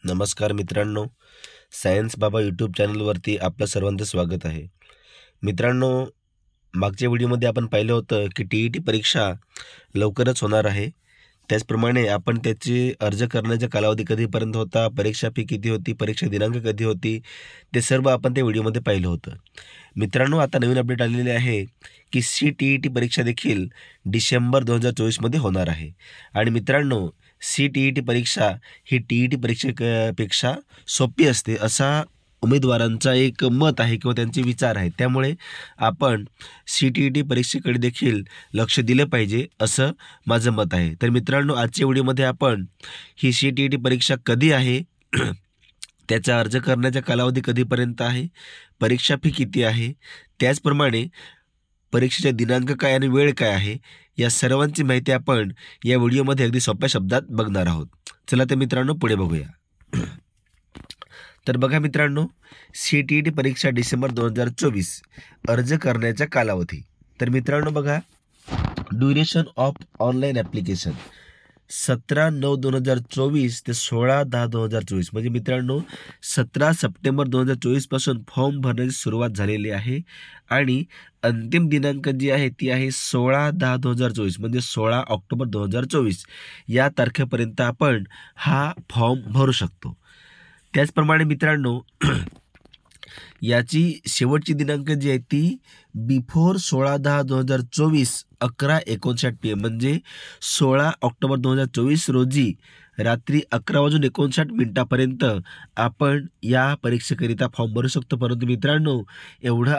नमस्कार मित्रांनो, सायन्स बाबा यूट्यूब चॅनलवरती आपलं सर्वांचं स्वागत आहे. मित्रांनो, मागच्या व्हिडिओमध्ये आपण पाहिलं होतं की TET परीक्षा लवकरच होणार आहे. त्याचप्रमाणे आपण त्याची अर्ज करण्याचा कालावधी कधीपर्यंत होता, परीक्षा फी किती होती, परीक्षा दिनांक कधी होती, ते सर्व आपण त्या व्हिडिओमध्ये पाहिलं होतं. मित्रांनो, आता नवीन अपडेट आलेले आहे की CTET परीक्षा देखील डिसेंबर 2024मध्ये होणार आहे. आणि मित्रांनो, CTET परीक्षा ही TET पेक्षा सोपी असते असा उमेदवारांचा एक मत आहे किंवा त्यांचे विचार आहेत. त्यामुळे आपण CTET परीक्षेकडे देखील लक्ष दिलं पाहिजे असं माझं मत आहे. तर मित्रांनो, आजच्या व्हिडिओमध्ये आपण ही CTET परीक्षा कधी आहे, त्याचा अर्ज करण्याचा कालावधी कधीपर्यंत आहे, परीक्षा फी किती आहे, त्याचप्रमाणे परीक्षेचा दिनांक काय आणि वेळ काय आहे, या सर्वांची माहिती आपण या व्हिडिओमध्ये अगदी सोप्या शब्दात बघणार आहोत. चला तर मित्रांनो, पुढे बघूया. तर बघा मित्रांनो, CTET परीक्षा डिसेंबर 2024 अर्ज करण्याचा कालावधी. तर मित्रांनो बघा, ड्युरेशन ऑफ ऑनलाईन ॲप्लिकेशन 17/9/2024 ते 16/10/2024 म्हणजे मित्रांनो 17 सप्टेंबर 2024 पासून फॉर्म भरण्याची सुरुवात झालेली आहे आणि अंतिम दिनांक जी आहे ती आहे 16/10/2024 म्हणजे 16 ऑक्टोबर 2024 या तारखेपर्यंत आपण हा फॉर्म भरू शकतो. त्याचप्रमाणे मित्रांनो, याची शेवटची दिनांक जी आहे ती बिफोर 16/10/2024 11:59 PM म्हणजे 16 ऑक्टोबर 2024 रोजी रात्री 11:59 आपण या परीक्षेकरिता फॉर्म भरू शकतो. परंतु मित्रांनो, एवढं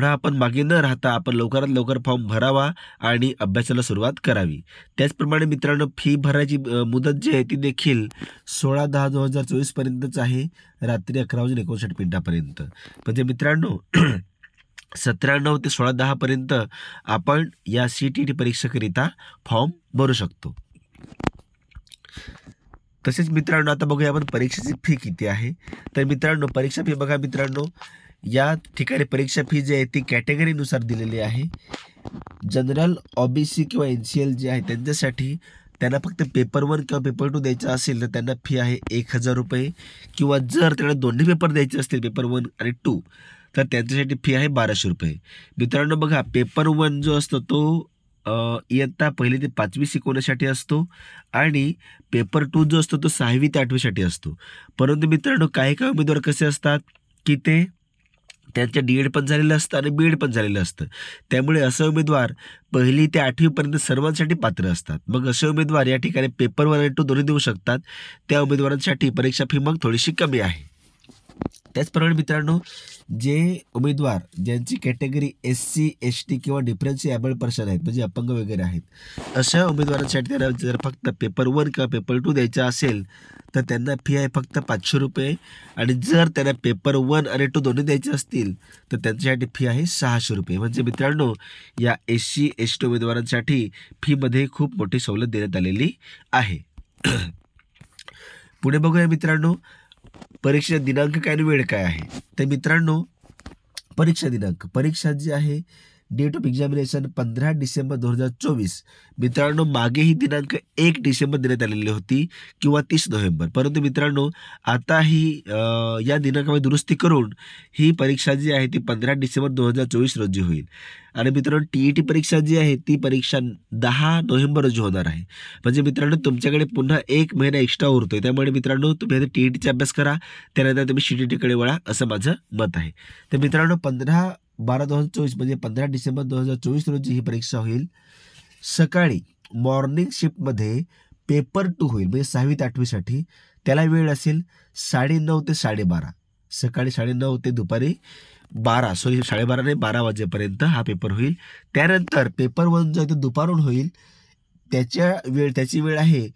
आपण मागे न राहता आपण लवकरात लवकर फॉर्म भरावा आणि अभ्यासाला सुरुवात करावी. त्याचप्रमाणे मित्रांनो, फी भरायची मुदत जी आहे ती देखील 16/10/2024 पर्यंतच आहे, रात्री 11:59 म्हणजे मित्रांनो 17/9 ते 16/10 पर्यंत आपण या CTET परीक्षेकरिता फॉर्म भरू शकतो. तसेच मित्रांनो, आता बघूया आपण परीक्षेची फी किती आहे. तर मित्रांनो, परीक्षा फी बघा मित्रांनो, या ठिकाणी परीक्षा फी जी आहे ती कॅटेगरीनुसार दिलेली आहे. जनरल, OBC किंवा NCL जे आहे त्यांच्यासाठी त्यांना फक्त पेपर 1 किंवा पेपर 2 द्यायचा असेल तर त्यांना फी आहे 1000 रुपये, किंवा जर त्यांना दोन्ही पेपर द्यायचे असतील पेपर 1 आणि 2 तर त्यांच्यासाठी फी आहे 1200 रुपये. मित्रांनो बघा, पेपर 1 जो असतो तो इयत्ता 1ली ते 5वी शिकवण्यासाठी असतो आणि पेपर 2 जो असतो तो 6वी ते 8वी साठी असतो. परंतु मित्रांनो, काही उमेदवार कसे असतात की ते त्यांचं D.Ed पण झालेलं असतं आणि B.Ed पण झालेलं असतं. त्यामुळे असे उमेदवार 1ली ते 8वी पर्यंत सर्वांसाठी पात्र असतात. मग असे उमेदवार या ठिकाणी पेपर 1 आणि 2 दोन्ही देऊ शकतात. त्या उमेदवारांसाठी परीक्षा फी मग थोडीशी कमी आहे. त्याचप्रमाणे मित्रांनो, जे उमेदवार ज्यांची कॅटेगरी SC, ST किंवा डिफरन्शियल एबल्ड पर्सन आहेत म्हणजे अपंग वगैरे आहेत, अशा उमेदवारांसाठी त्यांना जर फक्त पेपर 1 किंवा पेपर 2 द्यायचा असेल तर त्यांना फी आहे फक्त 500 रुपये, आणि जर त्यांना पेपर 1 आणि 2 दोन्ही द्यायचे असतील तर त्यांच्यासाठी फी आहे 600 रुपये. म्हणजे मित्रांनो, या SC, ST उमेदवारांसाठी फीमध्ये खूप मोठी सवलत देण्यात आलेली आहे. पुढे बघूया मित्रांनो, परीक्षेचा दिनांक काय आणि वेळ काय आहे. तर मित्रांनो, परीक्षा जी आहे, डेट ऑफ एक्झामिनेशन 15 डिसेंबर 2024. मित्रांनो, मागे ही दिनांक 1 डिसेंबर देण्यात आलेली होती किंवा 30 नोव्हेंबर. परंतु मित्रांनो, आता ही या दिनांकामध्ये दुरुस्ती करून ही परीक्षा जी आहे ती 15 डिसेंबर 2024 रोजी होईल. आणि मित्रांनो, TET परीक्षा जी आहे ती परीक्षा 10 नोव्हेंबर रोजी होणार आहे. म्हणजे मित्रांनो, तुमच्याकडे पुन्हा 1 महिना एक्स्ट्रा उरतोय. त्यामुळे मित्रांनो, तुम्ही आता TETचा अभ्यास करा, त्यानंतर तुम्ही CTETकडे वळा असं माझं मत आहे. तर मित्रांनो, 15/12/2024 म्हणजे 15 डिसेंबर 2024 रोजी ही परीक्षा होईल. सकाळी मॉर्निंग शिफ्टमध्ये पेपर 2 होईल म्हणजे 6वी ते 8वी साठी. त्याला वेळ असेल 9:30 ते 12:30, सकाळी 9:30 ते दुपारी 12:30 नाही 12 वाजेपर्यंत हा पेपर होईल. त्यानंतर पेपर 1 जो आहे तो दुपारून होईल, त्याची वेळ आहे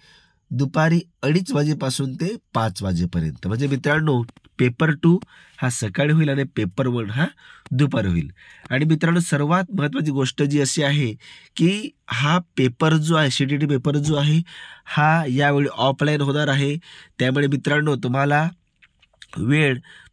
दुपारी 2:30 वाजेपासून ते 5 वाजेपर्यंत. म्हणजे मित्रांनो, पेपर 2 हा सकाळी होईल आणि पेपर 1 हा दुपारी होईल. आणि मित्रांनो, सर्वात महत्त्वाची गोष्ट जी अशी आहे की हा पेपर जो आहे, CTET पेपर जो आहे हा यावेळी ऑफलाईन होणार आहे. त्यामुळे मित्रांनो,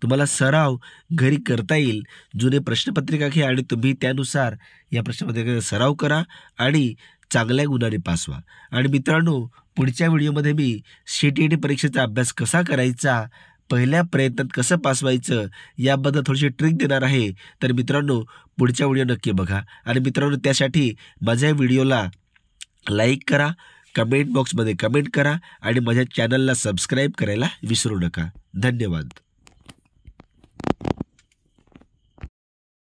तुम्हाला सराव घरी करता येईल. जुने प्रश्नपत्रिका घ्या आणि तुम्ही त्यानुसार या प्रश्नपत्रिकेचा सराव करा आणि चांगल्या गुणाने पास व्हा. आणि मित्रांनो, पुढच्या व्हिडिओमध्ये मी CTET परीक्षेचा अभ्यास कसा करायचा, पहिल्या प्रयत्नात कसं पास व्हायचं याबद्दल थोडीशी ट्रिक देणार आहे. तर मित्रांनो पुढच्या व्हिडिओ नक्की बघा. आणि मित्रांनो त्यासाठी माझ्या व्हिडिओला लाईक करा, कमेंट बॉक्समध्ये कमेंट करा आणि माझ्या चॅनलला सबस्क्राईब करायला विसरू नका. धन्यवाद.